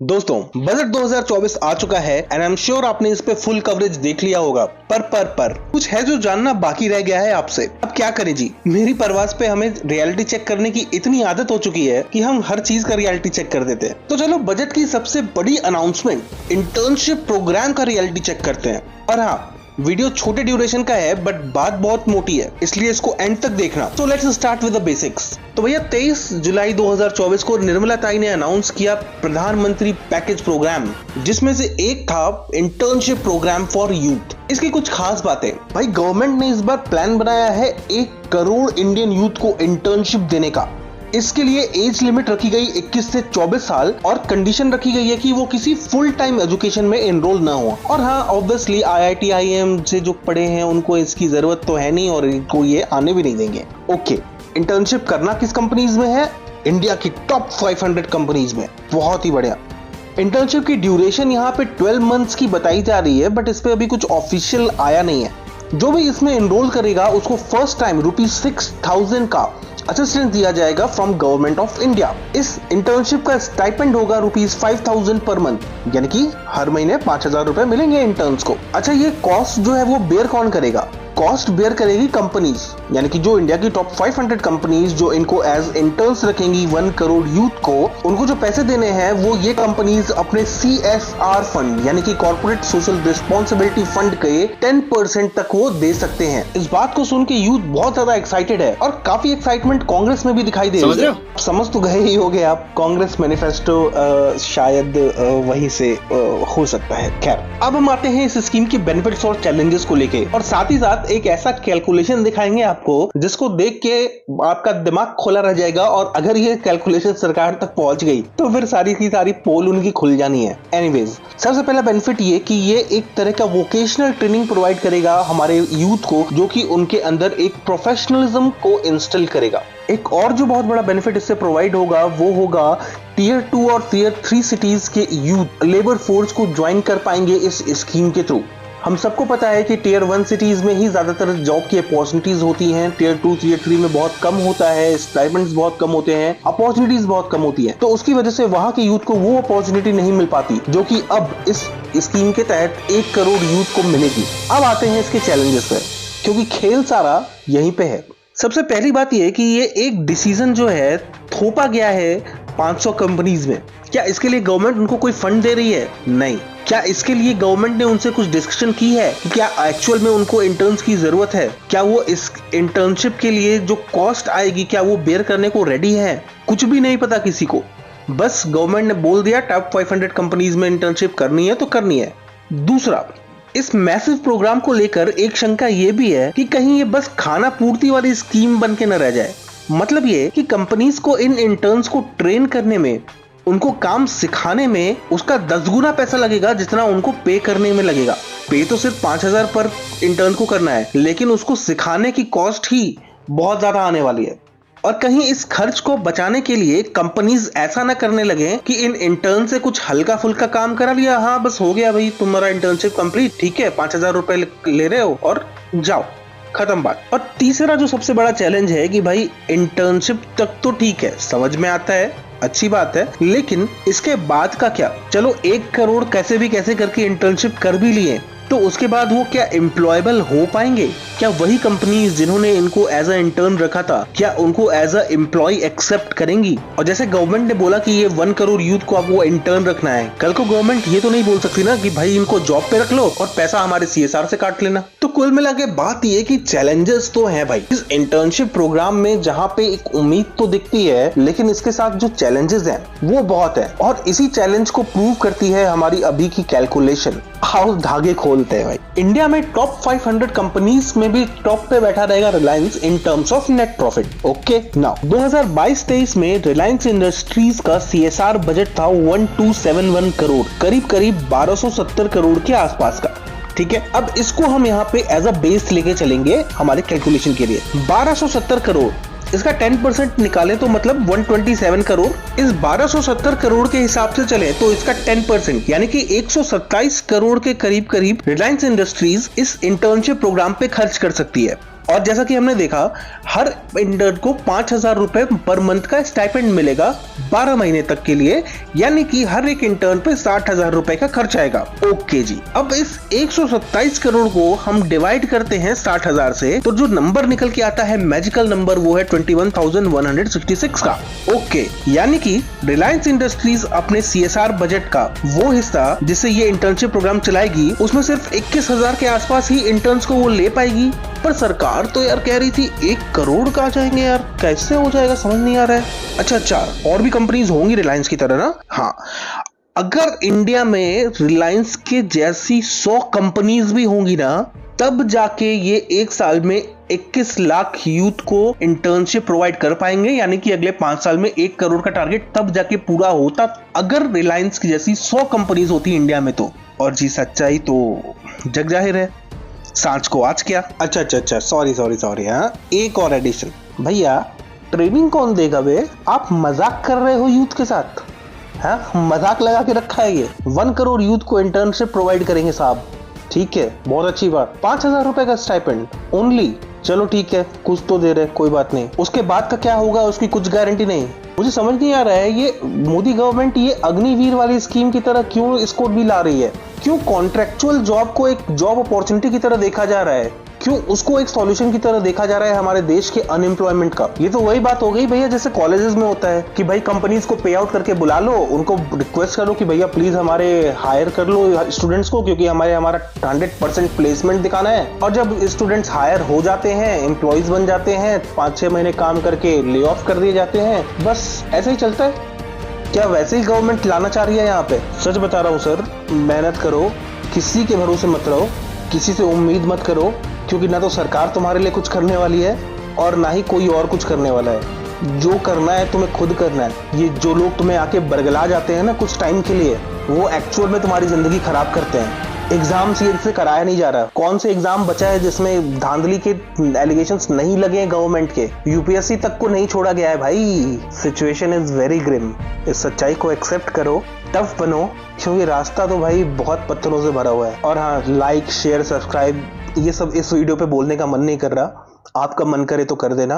दोस्तों, बजट 2024 आ चुका है एंड आई एम श्योर आपने इस पे फुल कवरेज देख लिया होगा। पर कुछ है जो जानना बाकी रह गया है आपसे। अब क्या करें जी, मेरी परवास पे हमें रियलिटी चेक करने की इतनी आदत हो चुकी है कि हम हर चीज का रियलिटी चेक कर देते हैं। तो चलो बजट की सबसे बड़ी अनाउंसमेंट इंटर्नशिप प्रोग्राम का रियलिटी चेक करते हैं। और हाँ, वीडियो छोटे ड्यूरेशन का है बट बात बहुत मोटी है, इसलिए इसको एंड तक देखना। So let's start with the basics. तो भैया 23 जुलाई 2024 को निर्मला ताई ने अनाउंस किया प्रधानमंत्री पैकेज प्रोग्राम, जिसमें से एक था इंटर्नशिप प्रोग्राम फॉर यूथ। इसकी कुछ खास बातें, भाई गवर्नमेंट ने इस बार प्लान बनाया है 1 करोड़ इंडियन यूथ को इंटर्नशिप देने का। इसके लिए एज लिमिट रखी गई 21 से 24 साल और कंडीशन रखी गई है कि वो किसी फुल टाइम एजुकेशन में एनरोल ना हो। और हाँ, ऑब्वियसली IIT IIM से जो पढ़े हैं उनको इसकी जरूरत तो है नहीं और इनको ये आने भी नहीं देंगे। ओके, इंटर्नशिप करना किस कंपनीज में है? इंडिया की टॉप 500 कंपनीज में। बहुत ही बढ़िया। इंटर्नशिप की ड्यूरेशन यहाँ पे 12 मंथ्स की बताई जा रही है, बट इस पे अभी कुछ ऑफिशियल आया नहीं है। जो भी इसमें एनरोल करेगा उसको फर्स्ट टाइम ₹6,000 का असिस्टेंस दिया जाएगा फ्रॉम गवर्नमेंट ऑफ इंडिया। इस इंटर्नशिप का स्टाइपेंड होगा ₹5,000 पर मंथ, यानी कि हर महीने 5,000 रुपए मिलेंगे इंटर्न्स को। अच्छा, ये कॉस्ट जो है वो बेयर कौन करेगा? कॉस्ट बेयर करेगी कंपनीज, यानी कि जो इंडिया की टॉप 500 कंपनीज जो इनको एज इंटर्न्स रखेंगी 1 करोड़ यूथ को, उनको जो पैसे देने हैं वो ये कंपनीज अपने CSR फंड यानी कि कॉर्पोरेट सोशल रिस्पॉन्सिबिलिटी फंड के 10% तक वो दे सकते हैं। इस बात को सुन के यूथ बहुत ज्यादा एक्साइटेड है और काफी एक्साइटमेंट कांग्रेस में भी दिखाई दे रही है। समझ तो गए ही होंगे आप, कांग्रेस मैनिफेस्टो शायद वहीं से हो सकता है। खैर, अब हम आते हैं इस स्कीम के बेनिफिट्स और चैलेंजेस को लेके, और साथ ही साथ एक ऐसा कैलकुलेशन दिखाएंगे आपको जिसको देख के आपका दिमाग खोला रह जाएगा। और अगर ये कैलकुलेशन सरकार तक पहुंच गई तो फिर सारी की सारी पोल उनकी खुल जानी है। एनीवेज, सबसे पहला बेनिफिट ये कि ये एक तरह का वोकेशनल ट्रेनिंग प्रोवाइड करेगा हमारे यूथ को, जो कि उनके अंदर एक प्रोफेशनलिज्म को इंस्टॉल करेगा। एक और जो बहुत बड़ा बेनिफिट इससे प्रोवाइड होगा वो होगा Tier 2 और Tier 3 सिटीज के यूथ लेबर फोर्स को ज्वाइन कर पाएंगे इस स्कीम के थ्रू। हम सबको पता है कि Tier 1 सिटीज में ही ज्यादातर जॉब की अपॉर्चुनिटीज होती हैं, Tier 2 Tier 3 में बहुत कम होता है, स्टाइपेंड्स बहुत कम होते हैं, अपॉर्चुनिटीज बहुत कम होती है। तो उसकी वजह से वहां के यूथ को वो अपॉर्चुनिटी नहीं मिल पाती जो कि अब इस स्कीम के तहत 1 करोड़ यूथ को मिलेगी। अब आते हैं इसके चैलेंजेस पर, क्योंकि खेल सारा यहीं पे है। सबसे पहली बात यह कि ये एक डिसीजन जो है थोपा गया है 500 कंपनीज में। क्या इसके लिए गवर्नमेंट उनको कोई फंड दे रही है? नहीं। क्या इसके लिए गवर्नमेंट ने उनसे कुछ डिस्कशन की है कि क्या एक्चुअल में उनको इंटर्न्स की जरूरत है? क्या वो इस इंटर्नशिप के लिए जो कॉस्ट आएगी क्या वो बेयर करने को रेडी है? कुछ भी नहीं पता किसी को। बस गवर्नमेंट ने बोल दिया टॉप 500 कंपनीज में इंटर्नशिप करनी है तो करनी है। दूसरा, इस मैसिव प्रोग्राम को लेकर एक शंका ये भी है कि कहीं ये बस खाना पूर्ति वाली स्कीम बन के न रह जाए। मतलब ये कि कंपनीज को इन इंटर्न्स को ट्रेन करने में, उनको काम सिखाने में उसका 10 गुना पैसा लगेगा जितना उनको पे करने में लगेगा। पे तो सिर्फ 5,000 पर इंटर्न को करना है, लेकिन उसको सिखाने की कॉस्ट ही बहुत ज्यादा आने वाली है। और कहीं इस खर्च को बचाने के लिए कंपनीज ऐसा ना करने लगे कि इन इंटर्न से कुछ हल्का फुल्का काम करा लिया, हाँ बस हो गया भाई तुम्हारा इंटर्नशिप कंप्लीट, ठीक है 5,000 रुपए ले रहे हो और जाओ, खत्म बात। और तीसरा जो सबसे बड़ा चैलेंज है कि भाई इंटर्नशिप तक तो ठीक है, समझ में आता है, अच्छी बात है, लेकिन इसके बाद का क्या? चलो 1 करोड़ कैसे भी कैसे करके इंटर्नशिप कर भी लिए, तो उसके बाद वो क्या एम्प्लॉयबल हो पाएंगे? क्या वही कंपनी जिन्होंने इनको एज अ इंटर्न रखा था, क्या उनको एज अ एम्प्लॉय एक्सेप्ट करेंगी? और जैसे गवर्नमेंट ने बोला कि ये 1 करोड़ यूथ को आपको इंटर्न रखना है, कल को गवर्नमेंट ये तो नहीं बोल सकती ना कि भाई इनको जॉब पे रख लो और पैसा हमारे CSR से काट लेना। तो कुल मिला के बात ये कि चैलेंजेस तो है भाई इस इंटर्नशिप प्रोग्राम में, जहाँ पे एक उम्मीद तो दिखती है लेकिन इसके साथ जो चैलेंजेस हैं वो बहुत है। और इसी चैलेंज को प्रूव करती है हमारी अभी की कैलकुलेशन। आओ धागे खोलते हैं भाई। इंडिया में टॉप 500 कंपनीज में भी टॉप पे बैठा रहेगा Reliance in terms of net profit. Okay, now 2022-23 में रिलायंस इंडस्ट्रीज का CSR बजट था 1271 करोड़, करीब 1270 करोड़ के आसपास का। ठीक है, अब इसको हम यहाँ पे एज अ बेस लेके चलेंगे हमारे कैलकुलेशन के लिए। 1270 करोड़, इसका 10% निकाले तो मतलब 127 करोड़। इस 1270 करोड़ के हिसाब से चले तो इसका 10% यानी कि 127 करोड़ के करीब करीब रिलायंस इंडस्ट्रीज इस इंटर्नशिप प्रोग्राम पे खर्च कर सकती है। और जैसा कि हमने देखा, हर इंटर्न को 5,000 रुपए पर मंथ का स्टाइपेंड मिलेगा 12 महीने तक के लिए, यानी कि हर एक इंटर्न पे 60,000 रुपए का खर्च आएगा। ओके जी, अब इस 127 करोड़ को हम डिवाइड करते हैं 60,000 से, तो जो नंबर निकल के आता है मैजिकल नंबर, वो है 21,166 का। ओके, यानी कि रिलायंस इंडस्ट्रीज अपने CSR बजट का वो हिस्सा जिससे ये इंटर्नशिप प्रोग्राम चलाएगी, उसमें सिर्फ 21,000 के आसपास ही इंटर्न्स को वो ले पाएगी। पर सरकार तो यार कह रही थी 1 करोड़ का आ जाएंगे यार, कैसे हो जाएगा समझ नहीं आ रहा है। अच्छा, और भी कंपनीज होंगी रिलायंस की तरह ना? हाँ, अगर इंडिया में रिलायंस के जैसी 100 कंपनीज भी होंगी ना, तब जाके ये एक साल में 21 लाख यूथ को इंटर्नशिप प्रोवाइड कर पाएंगे, यानी कि अगले 5 साल में 1 करोड़ का टारगेट तब जाके पूरा होता, अगर रिलायंस की जैसी 100 कंपनीज होती इंडिया में तो। और जी सच्चाई तो जग जाहिर है, सांच को आज क्या। अच्छा, सॉरी हाँ, एक और एडिशन। भैया ट्रेनिंग कौन देगा बे? आप मजाक कर रहे हो यूथ के साथ? हाँ, मजाक लगा के रखा है ये। 1 करोड़ यूथ को इंटर्नशिप प्रोवाइड करेंगे साहब, ठीक है, बहुत अच्छी बात। 5,000 रुपए का स्टाइपेंड ओनली, चलो ठीक है, कुछ तो दे रहे, कोई बात नहीं। उसके बाद का क्या होगा उसकी कुछ गारंटी नहीं। मुझे समझ नहीं आ रहा है ये मोदी गवर्नमेंट ये अग्निवीर वाली स्कीम की तरह क्यों इसको भी ला रही है? क्यों कॉन्ट्रेक्चुअल जॉब को एक जॉब अपॉर्चुनिटी की तरह देखा जा रहा है? क्यों उसको एक सॉल्यूशन की तरह देखा जा रहा है हमारे देश के अनएम्प्लॉयमेंट का? ये तो वही बात हो गई भैया जैसे कॉलेजेस में होता है कि भाई कंपनीज को पे आउट करके बुला लो, उनको रिक्वेस्ट करो कि भैया प्लीज हमारे हायर कर लो स्टूडेंट्स को, क्योंकि हमारा 100% प्लेसमेंट दिखाना है। और जब स्टूडेंट्स हायर हो जाते हैं, एम्प्लॉयज बन जाते हैं, 5-6 महीने काम करके ले ऑफ कर दिए जाते हैं। बस ऐसे ही चलता है। क्या वैसे ही गवर्नमेंट लाना चाह रही है यहाँ पे? सच बता रहा हूँ सर, मेहनत करो, किसी के भरोसे मत रहो, किसी से उम्मीद मत करो, क्योंकि ना तो सरकार तुम्हारे लिए कुछ करने वाली है और ना ही कोई और कुछ करने वाला है। जो करना है तुम्हें खुद करना है। ये जो लोग तुम्हें आके बरगला जाते हैं ना कुछ टाइम के लिए, वो एक्चुअल में तुम्हारी जिंदगी खराब करते हैं। एग्जाम से कराया नहीं जा रहा। कौन से एग्जाम बचा है जिसमें धांधली के एलिगेशंस नहीं लगे हैं गवर्नमेंट के? यूपीएससी तक को नहीं छोड़ा गया है भाई। Situation is very grim. इस सच्चाई को एक्सेप्ट करो, टफ बनो, क्योंकि रास्ता तो भाई बहुत पत्थरों से भरा हुआ है। और हाँ, लाइक शेयर सब्सक्राइब ये सब इस वीडियो पे बोलने का मन नहीं कर रहा, आपका मन करे तो कर देना।